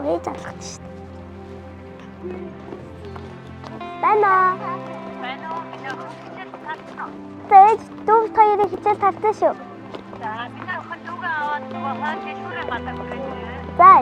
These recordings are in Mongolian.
Дүүг ээж алгад шүү дээ. Байна уу? Ээж дүүг хоёрыг хичээл тавьсан шүү. За, би нөхөд дүүгээ аваад байгаа тэшүүрээ матаг хүрээ. За.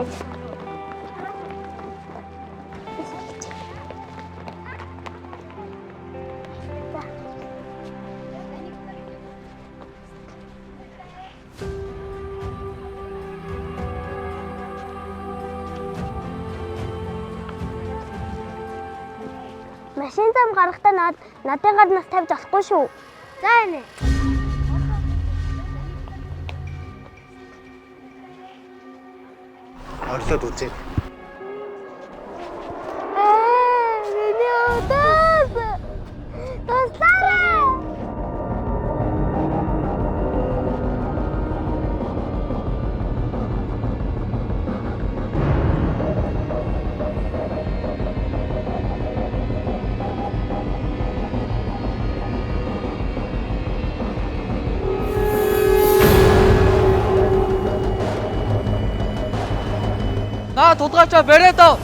Машин зам гарахдаа надын гаднаас тавьж болохгүй шүү. За энэ. Орлоод үзье. Миний удаас. Тасараа. Тулгаачаа бариад ав.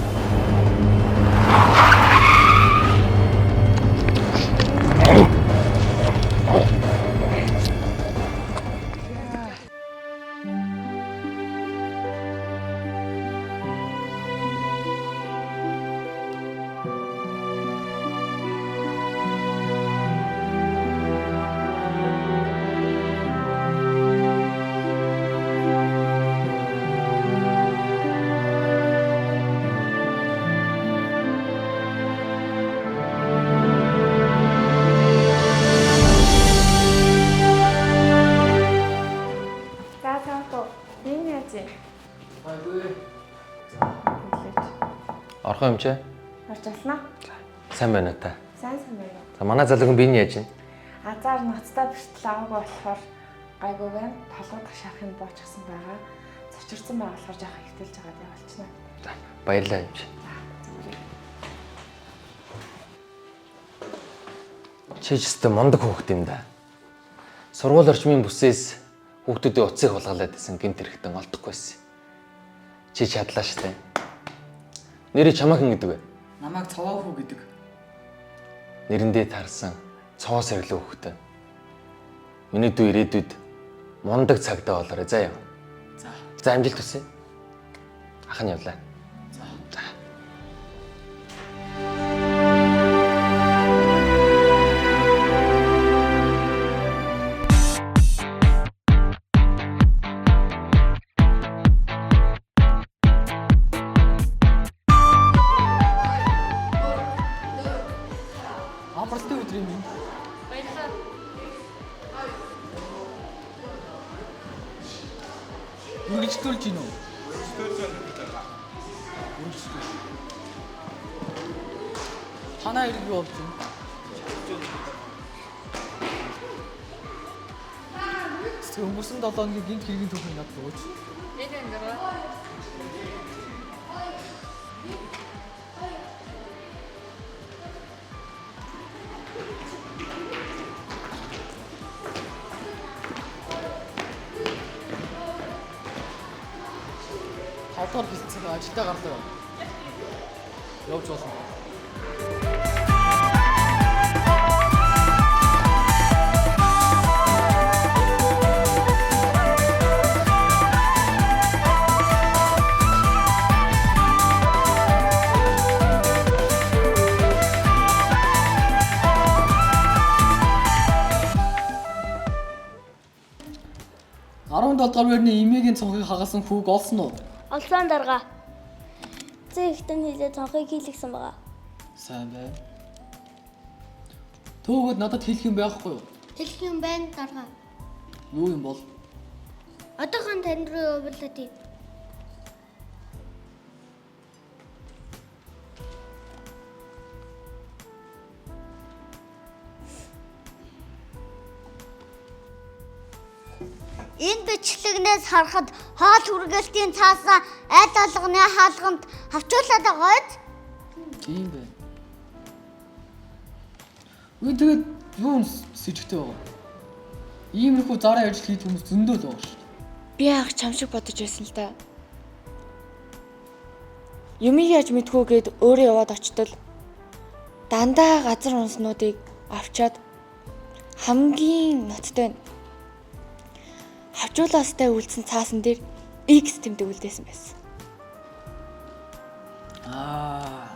Орхон юм чи? Орж алнаа. Сайн байна уу та? Сайн байна. За манай залуугийн биений яаж байна? Азар ноцтой бэртэл аваагүй болохоор гайгүй байна. Толгойд шарахын боочсон байгаа. Цочирсан байгаа болохоор жоохон хөвтөлж байгаа даа болчихно. За баярлалаа юм чи. Чи ч өстө мундаг хүүхэд юм да. Сургууль орчмын бүсээс хүүхдүүдийн утсыг хулгайлаад байсан гэмт хэрэгтэн олдохгүйсэн. Чи чадлаа штэ. Нэрээ чамаахан гэдэг вэ? Намайг цовоо хүү гэдэг. Нэрэндээ таарсан цоо сэргэлэн хүүхдээ. Миний дүү ирээдүйд мундаг цагдаа болоорой заа яа. За. За амжилт хүсье. Ах нь явлаа. За. За. Амралтын өдөр юм. Баярлалаа. Үргэлжлүүлж гин үү? Танаа ирэх юу болж байна? Өнгөрсөн 7 хоногийн гинт хэргийн түүхийг надад өгөөч. Нэг ангираа. Тавдугаар бэлтгэх ажилдаа гарлаа. Явж болно. Долдугаар байрны эмээгийн цонхыг хагасан хүүг олсон уу? Олсон дарга. Зээгтэн хийлээ цонхыг хийлгсэн байгаа. Сайн бай. Төөгөд надад хэлэх юм байхгүй юу? Хэлэх юм байна дарга. Юу юм бол? Одоохон тань руу явуулаа тий. Энэ бичлэгнээс харахад хоол хүргэлтийн цаасаа аль алганы хаалганд хавчуулаад байгаа биз? Тийм байна. Үгүй тэгээд юу сэжигтэй байгаа. Иймэрхүү зараа ажил хийх хүмүүс зөндөө л байгаа шүү дээ. Би анх чам шиг бодож байсан л да. Юмыг яаж мэдхүүгээд өөрөө яваад очтол дандаа газар унснуудыг авчаад хамгийн ноцтой хавжуулаастай үлдсэн цаасан дээр X тэмдэг үлдээсэн байсан.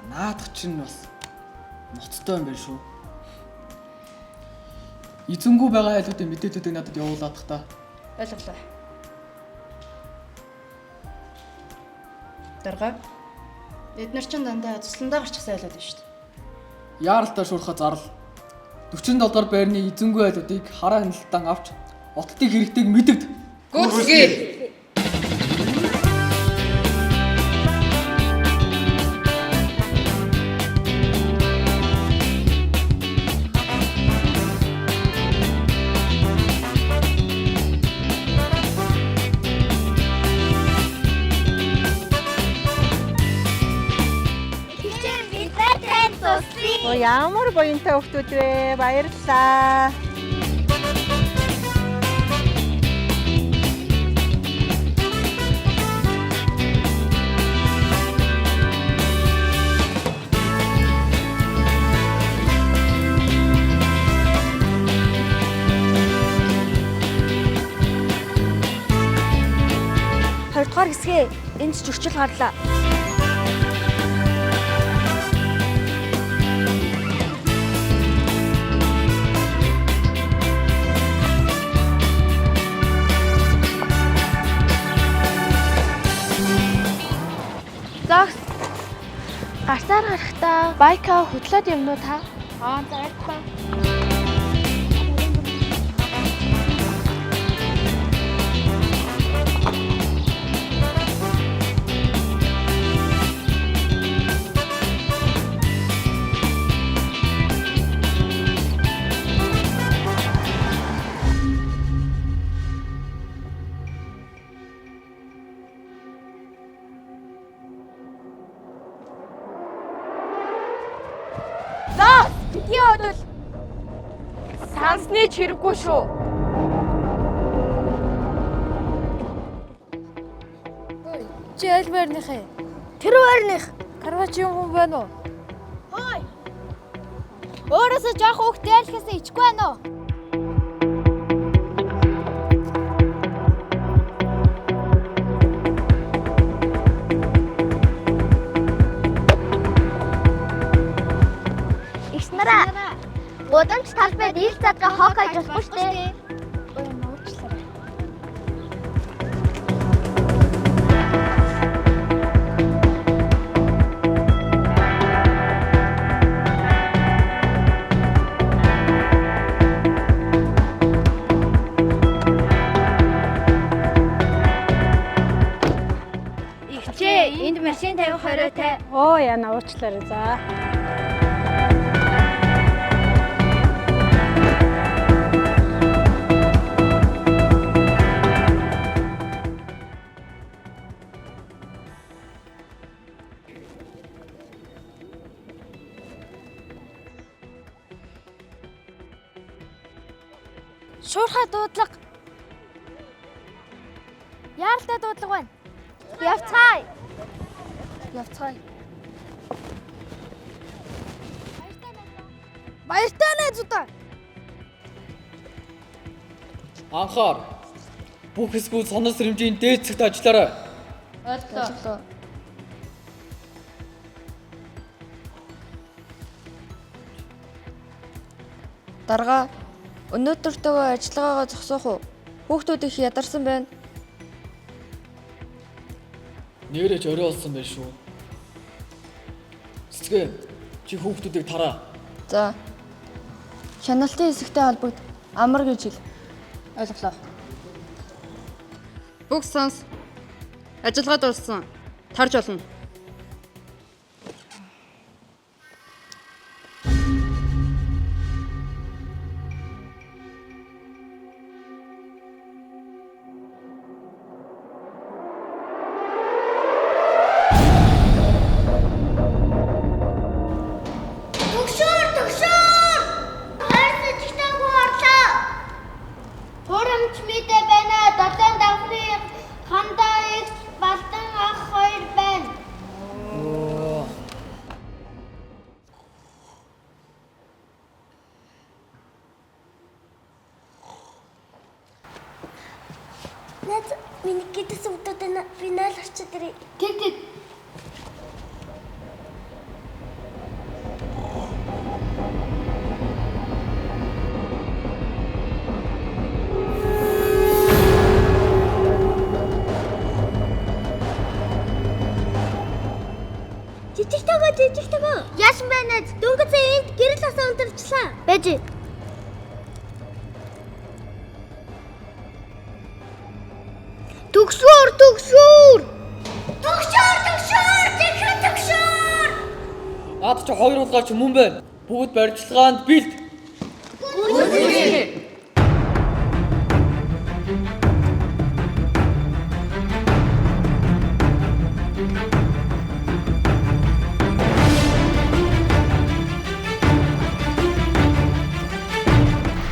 Наадах чинь бас ноцтой юм байна шүү. Эзэнгүү байгаа айлуудын мэдээлүүдийг надад явуулаадах та. Ойлголоо. Дарга. Эднэр чинь дандаа цусландаа гарчихсан айлууд байна шүү дээ. Яаралтай шуурхаа зарл. 47 дугаар байрны эзэнгүү айлуудыг хараа хяналтан авч оттыг хэрэгтэйг мэдэгд. Гүцгий. Ямар буянтай хүмүүс вэ? Баярлалаа. Хоёрдугаар хэсгээ энд зөрчил гарлаа. Зогс. Гарцаар гарахдаа байка хөдлөөд юм уу та? Зайлтгаа. Битгий бодвол сансны чирэггүй шүү. Чи аль байрных ээ? Тэр байрных. Карвачи юм байна уу? Хой. Өөрөөсөө жоох хүүхдээ айлхасаа ичгүй байна уу? Гудамж талбайд ил задгаа хокойж болохгүй шүү дээ. Ихчээ, энд машин тавих хориотой. Яна уучлаарай за. Шуурхай дуудлага. Яаралтай дуудлага байна. Явцгаая. Баяртай найзуудаа. Анхаар. Бүх хэсгүүд санал сэрэмжийн дээд цагт ажиллаарай. Ойлголоо. Дарга. Өнөөдөртөө ажиллагаагаа зогсоох уу? Хүүхдүүд их ядарсан байна. Нэрэж орой болсон байх шүү. Цэцгээ, чи хүүхдүүдийг тараа. За. Хяналтын хэсэгтэй холбогд амар гэж хэл. Ойлголоо. Бүх сонс. Ажиллагаа дууссан. Тарж болно. Наад миний гидээс өвдөд би 0 орчод ирээ. Тэг. Жижиг төгөө. Яасан байна? Дөнгөж энд гэрэл асаа унтарчлаа. Байж. Төгшүүр. Аад чи хоёр удаач мөн байна. Бүгд барилчилгаанд бэлд.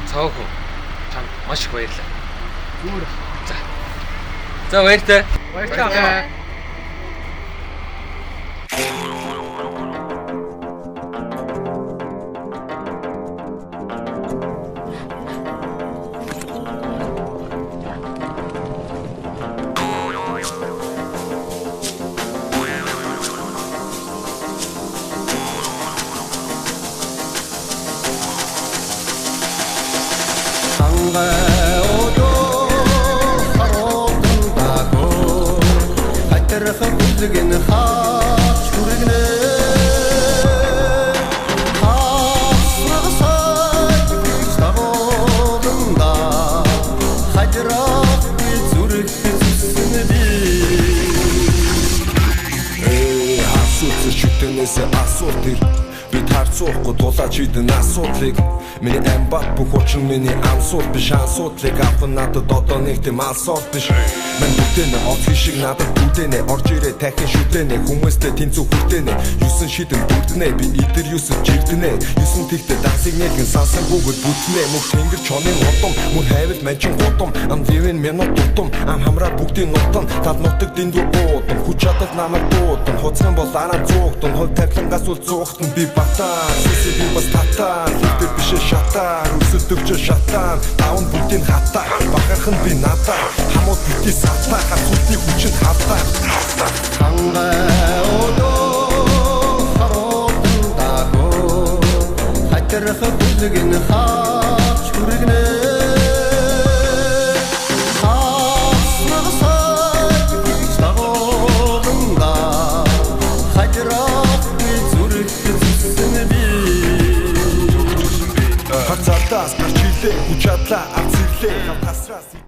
Цаахгүй. Чам маш их баярлалаа. Зүгээр. За баяртай. Баярлалаа. Бид харцуухгүй дулаач идэн асуудлыг миний амбат бүх учин миний ансууд биш асуудлыг авах надад одоо нэг тийм алсууд биш Мэн бүтэнэ оцгий шиг надад бүтэнэ орж ирээ тахин шүтэнэ хүмүүстэй тэнцүү хүртэнэ 9 шидэн бүрдэнэ би идэр юусэд жирдэнэ 9 тэгтээ дансыг нэгэн сансан бүгд бүтнэ мөх тэнгэр чонын удам мөр хайвал манчин гудам ам дивэн минут дутам ам хамраа бүгдийн нутан тал нутаг дэндүү уудам хүч чадах намайг дуудам хуцхан бол араа зуугтан хол тавлангаас үл зуугтан би батаа сүсэ би бас татаа литер бишээ шатаа үсэлдэгч шатаа даун бүгдийн хатаа бахархан би надаа хамууд битгий сатаа хацуултыг хүчит хатаа хангай одоо харуудан дагоо хатарх бүлгэн хаач хүргэнэ Харцаалтаас гарч ирлээ хүч чадлаа авц ирлээ тасраас